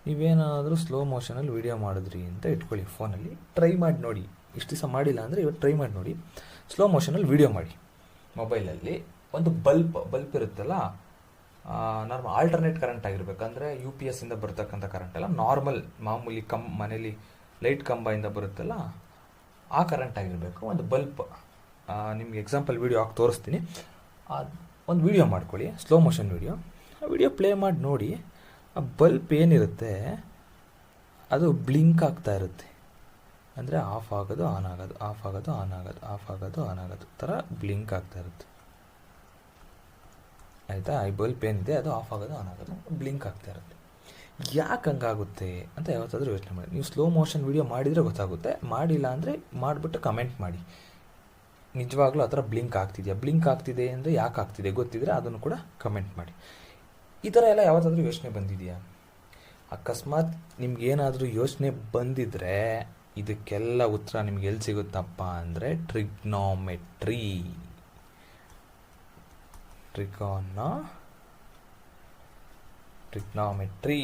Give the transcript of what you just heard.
ನೀವೇನಾದರೂ slow ಮೋಷನಲ್ಲಿ video ಮಾಡಿದ್ರಿ ಅಂತ ಇಟ್ಕೊಳ್ಳಿ, ಫೋನಲ್ಲಿ ಟ್ರೈ ಮಾಡಿ ನೋಡಿ. ಇಷ್ಟು ದಿವಸ ಮಾಡಿಲ್ಲ ಅಂದರೆ ಇವತ್ತು ಟ್ರೈ ಮಾಡಿ ನೋಡಿ. ಸ್ಲೋ ಮೋಷನಲ್ಲಿ ವೀಡಿಯೋ ಮಾಡಿ. ಮೊಬೈಲಲ್ಲಿ ಒಂದು ಬಲ್ಪ್ ಇರುತ್ತಲ್ಲ, ನಾರ್ಮಲ್ ಆಲ್ಟರ್ನೇಟ್ ಕರೆಂಟ್ ಆಗಿರ್ಬೇಕು. ಅಂದರೆ UPS ಇಂದ ಬರ್ತಕ್ಕಂಥ ಕರೆಂಟ್ ಅಲ್ಲ, ನಾರ್ಮಲ್ ಮಾಮೂಲಿ ಮನೇಲಿ ಲೈಟ್ ಕಂಬದಿಂದ ಬರುತ್ತಲ್ಲ ಆ ಕರೆಂಟ್ ಆಗಿರಬೇಕು. ಒಂದು ಬಲ್ಪ್, ನಿಮ್ಗೆ ಎಕ್ಸಾಂಪಲ್ ವೀಡಿಯೋ ಹಾಕಿ ತೋರಿಸ್ತೀನಿ. ಒಂದು ವೀಡಿಯೋ ಮಾಡ್ಕೊಳ್ಳಿ, ಸ್ಲೋ ಮೋಷನ್ ವೀಡಿಯೋ. ಆ ವಿಡಿಯೋ ಪ್ಲೇ ಮಾಡಿ ನೋಡಿ. ಆ ಬಲ್ಪ್ ಏನಿರುತ್ತೆ ಅದು ಬ್ಲಿಂಕ್ ಆಗ್ತಾ ಇರುತ್ತೆ. ಅಂದರೆ ಆಫ್ ಆಗೋದು ಆನ್ ಆಗೋದು, ಆಫ್ ಆಗೋದು ಆನ್ ಆಗೋದು, ಆಫ್ ಆಗೋದು ಆನ್ ಆಗೋದು ಥರ ಬ್ಲಿಂಕ್ ಆಗ್ತಾ ಇರುತ್ತೆ. ಆಯಿತಾ? ಈ ಬಲ್ಪ್ ಏನಿದೆ ಅದು ಆಫ್ ಆಗೋದು ಆನ್ ಆಗೋದು ಬ್ಲಿಂಕ್ ಆಗ್ತಾ ಇರುತ್ತೆ. ಯಾಕೆ ಹಂಗಾಗುತ್ತೆ ಅಂತ ಯಾವತ್ತಾದರೂ ಯೋಚನೆ ಮಾಡಿ. ನೀವು ಸ್ಲೋ ಮೋಷನ್ ವೀಡಿಯೋ ಮಾಡಿದರೆ ಗೊತ್ತಾಗುತ್ತೆ, ಮಾಡಿಲ್ಲ ಅಂದರೆ ಮಾಡಿಬಿಟ್ಟು ಕಮೆಂಟ್ ಮಾಡಿ. ನಿಜವಾಗ್ಲೂ ಆ ಥರ ಬ್ಲಿಂಕ್ ಆಗ್ತಿದೆಯಾ? ಬ್ಲಿಂಕ್ ಆಗ್ತಿದೆ ಅಂದರೆ ಯಾಕೆ ಆಗ್ತಿದೆ ಗೊತ್ತಿದ್ರೆ ಅದನ್ನು ಕೂಡ ಕಮೆಂಟ್ ಮಾಡಿ. ಈ ಥರ ಎಲ್ಲ ಯಾವತ್ತಾದರೂ ಯೋಚನೆ ಬಂದಿದೆಯಾ? ಅಕಸ್ಮಾತ್ ನಿಮ್ಗೇನಾದರೂ ಯೋಚನೆ ಬಂದಿದ್ರೆ ಇದಕ್ಕೆಲ್ಲ ಉತ್ತರ ನಿಮ್ಗೆ ಎಲ್ಲಿ ಸಿಗುತ್ತಪ್ಪ ಅಂದರೆ ಟ್ರಿಗ್ನೋಮೆಟ್ರಿ. ಟ್ರಿಗ್ನೋಮೆಟ್ರಿ